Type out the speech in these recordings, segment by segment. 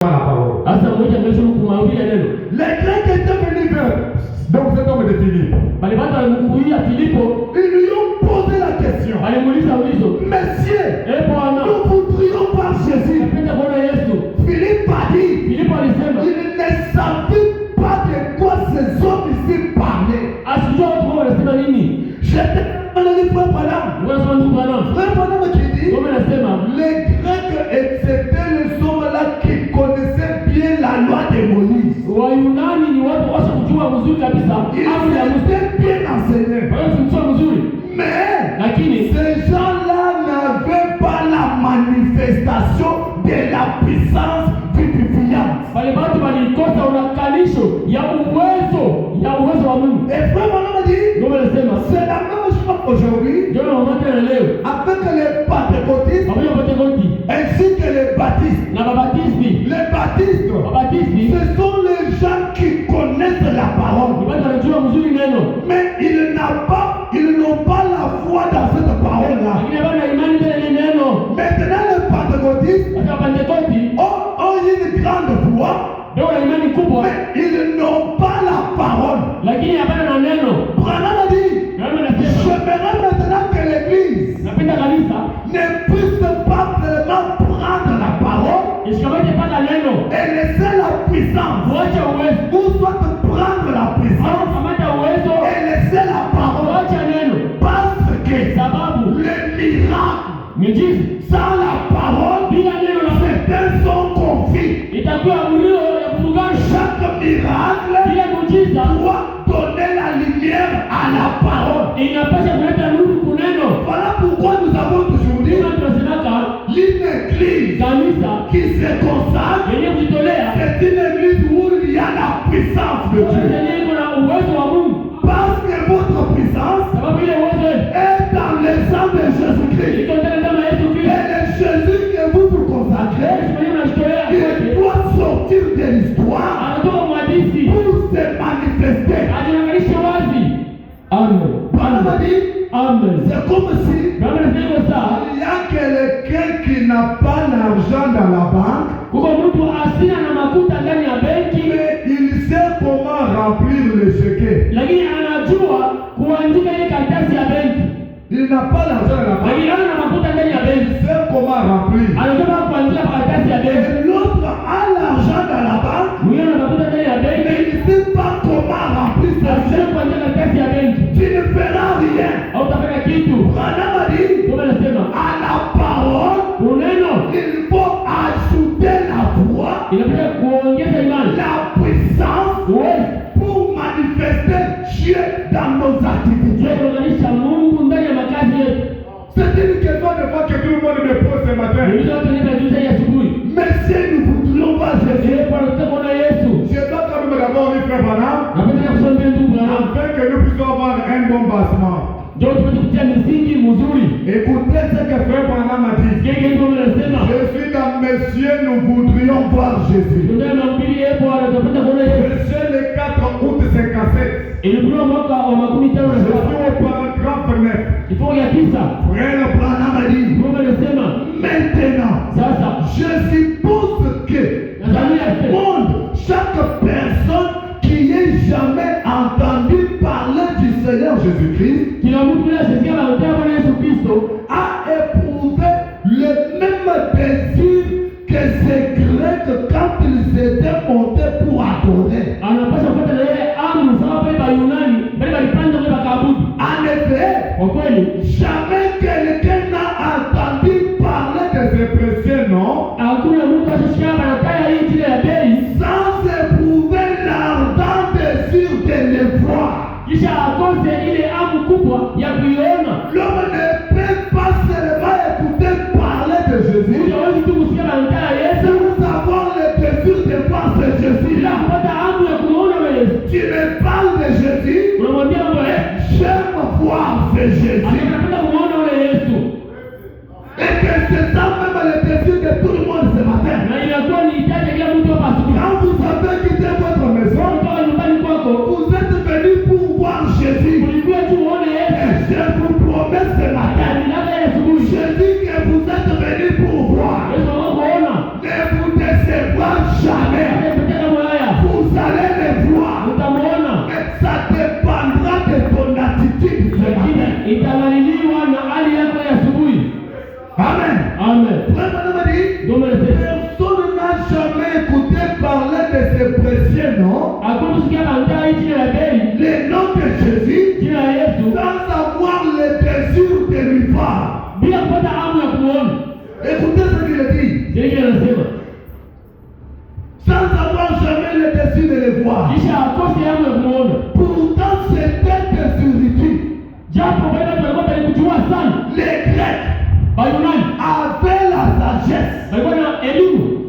la parole. Les Grecs étaient venus vers donc cet homme de Philippe. Ils lui ont posé la question. Messieurs, nous voudrions voir Jésus. Philippe a dit, il ne savait pas de quoi ces hommes ici parlaient. J'étais dans le frère Branham. Frère Branham qui dit, les Grecs étaient les hommes-là qui connaissaient bien la loi de Moïse. Ils étaient bien enseignés. Mais ces gens-là n'avaient pas la manifestation de la puissance vivifiante. Et frère Branham dit, c'est la même chose aujourd'hui avec les pentecôtistes ainsi que les baptistes. Les baptistes, ce sont les gens qui connaissent la parole, mais ils n'ont pas la foi dans cette parole-là. Maintenant les pentecôtistes ont une grande foi, mais ils n'ont pas la parole. Branham a dit, j'aimerais maintenant que l'Église ne puisse pas vraiment prendre la parole et laisser la puissance, ou soit prendre la puissance et laisser la parole, parce que le miracle sans la parole c'est un son conflit. Chaque miracle doit donner la lumière à la parole. Voilà pourquoi nous avons toujours dit l'église qui se consacre, c'est une église où il y a la puissance de Dieu. Parce que votre puissance est dans le sang de Jésus-Christ. Et le Jésus que vous vous consacrez, il doit sortir de l'histoire pour se manifester. Amen. C'est comme si il y a quelqu'un qui n'a pas d'argent dans la banque, mais il sait comment remplir le chéquier. Il n'a pas d'argent dans la banque, il sait comment remplir. Et l'autre a l'argent dans la banque, mais il ne sait pas comment remplir sa chéquier. Tu ne feras rien. Branham a dit, à la parole, il faut ajouter la foi, la puissance pour manifester Dieu dans nos activités. C'est une question de foi que tout le monde me pose ce matin. Mais si nous voudrions voir Jésus, je dois quand même d'abord lui faire Branham, afin que nous puissions avoir un bon basement. Écoutez ce que frère Branham a dit. Je suis dans messieurs, nous voudrions voir Jésus. Monsieur le 4 août 57. Je suis au paragraphe 9. Frère Branham a dit, maintenant, je suppose que dans le monde, chaque personne qui ait jamais entendu parler du Seigneur Jésus-Christ a éprouvé le même désir que ces Grecs quand ils étaient montés pour adorer. En effet, jamais quelqu'un n'a entendu parler de ces précieux noms sans éprouver l'ardent désir de les voir. L'homme ne peut pas seulement écouter parler de Jésus sans avoir le désir de voir ce Jésus-là. Tu me parles de Jésus, j'aime voir ce Jésus. Et que c'est ça même le désir de tout le monde ce matin. Quand vous avez quitté votre maison, vous êtes venus pour voir Jésus. Et je vous promets ce matin, Jésus que vous êtes venus pour voir ne vous décevra jamais écouté parler de ce précieux nom, le nom de Jésus, sans avoir le désir de lui voir. Écoutez ce qu'il dit. Sans avoir jamais le désir de le voir. Pourtant, c'était de servitude. Les Grecs avaient la sagesse.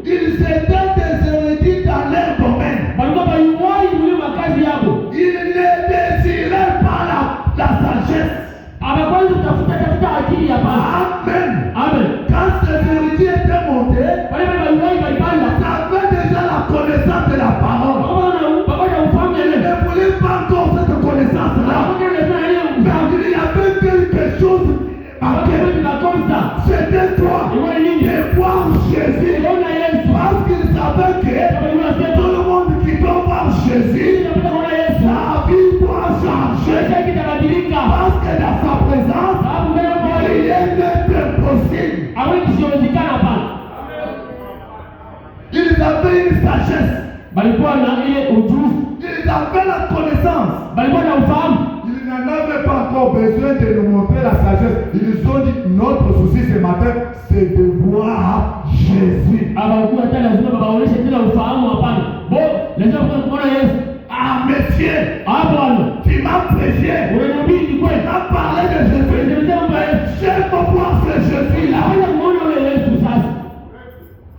Ils étaient des érudits dans leur domaine. Ils ne désiraient pas la sagesse. Amen. Quand ces érudits étaient montés, ils avaient déjà la connaissance de la parole. Ils ne voulaient pas encore cette connaissance-là. Mais il y avait quelque chose qui manquait. C'était toi de voir Jésus. Parce qu'ils savaient que tout le monde qui doit voir Jésus, sa vie doit changer. Parce que dans sa présence, rien n'est impossible. Ils avaient une sagesse. Ils avaient la connaissance. Ils n'en avaient pas encore besoin de nous montrer la sagesse. Ils ont dit, notre souci ce matin, c'est de voir Jésus. Ah, monsieur, tu m'as prêché, tu m'as parlé de Jésus. J'aime voir ce Jésus-là.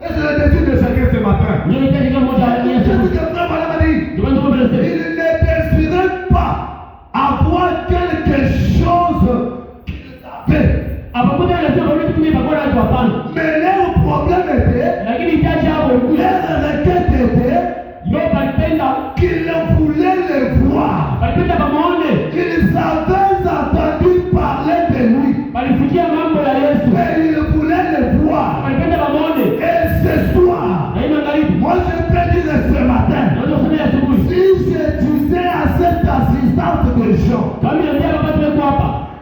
Et c'est le désir de chacun ce matin. Il ne désirait pas avoir quelque chose qu'ils avaient. Mais leur problème était, leur requête était qu'ils voulaient le voir. Ils avaient entendu parler de lui. Mais ils voulaient le voir. Et ce soir, moi je peux dire ce matin, si je disais à cette assistance de gens,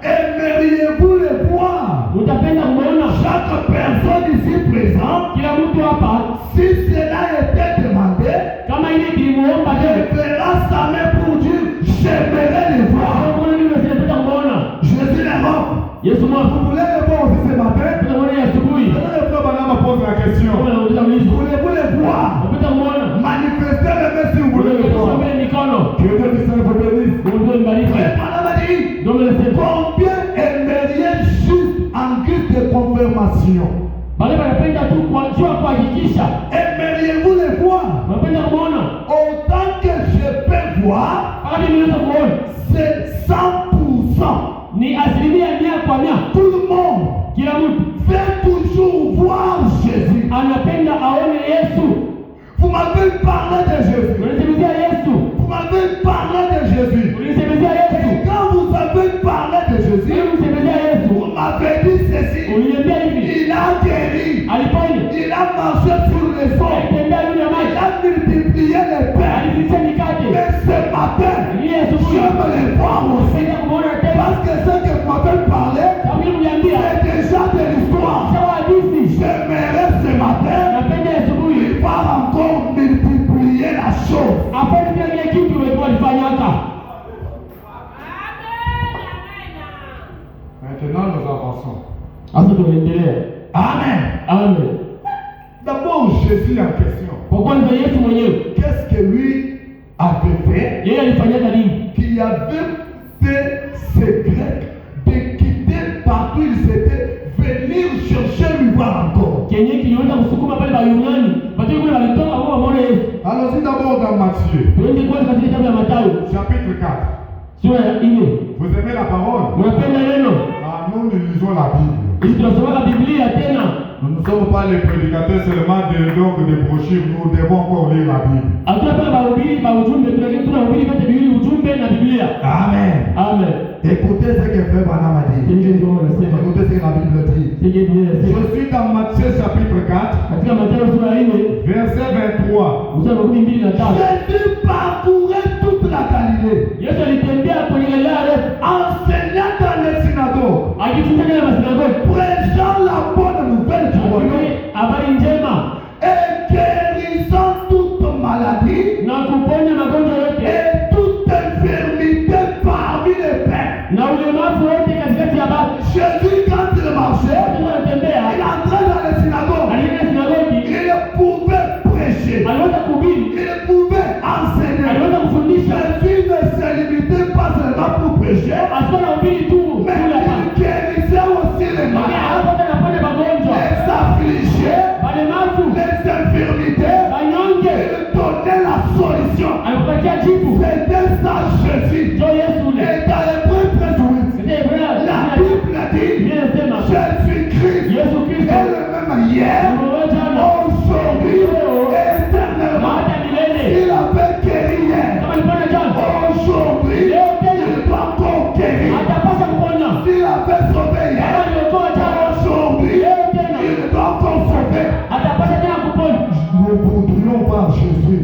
aimeriez-vous le voir? Chaque personne ici présente, si cela était demandé, elle verra sa main pour dire j'aimerais le voir. Jésus est mort. Vous voulez le voir aussi ce matin? Le frère Banama pose la question. Voulez-vous le voir? Manifestez le main si vous voulez le voir. Que Dieu vous bénisse. Frère Banama dit, combien aimeriez juste en guise de confirmation? Aimeriez-vous le voir? Autant que je peux voir, c'est 100%. Tout le monde veut toujours voir Jésus. Vous m'avez parlé de Jésus. Vous m'avez parlé de Jésus. Et quand vous avez parlé de Jésus, vous m'avez dit ceci. Il a guéri. Il a marché sur les eaux. Il a multiplié les pains. Mais ce matin, je veux les voir aussi. Parce que ce que vous m'avez parlé, c'est déjà de l'histoire. J'aimerais ce matin, il va encore multiplier la chose. Maintenant, nous avançons. Amen. D'abord, Jésus en question. Qu'est-ce que lui avait fait? Qu'il avait fait ces Grecs de quitter partout ils étaient, venir chercher lui voir encore. Allons-y d'abord dans Matthieu. Chapitre 4. Vous aimez la parole? Ah, nous lisons la Bible. Nous ne sommes pas les prédicateurs seulement de brochures, nous devons encore lire la Bible. Amen. Écoutez ce que Frère Branham a dit. Écoutez ce que la Bible dit. Je suis dans Matthieu chapitre 4, verset 23. Jésus parcourait toute la Galilée, enseignant dans les synagogues, prêchant la bonne nouvelle du royaume et guérissant voudrions voir Jésus.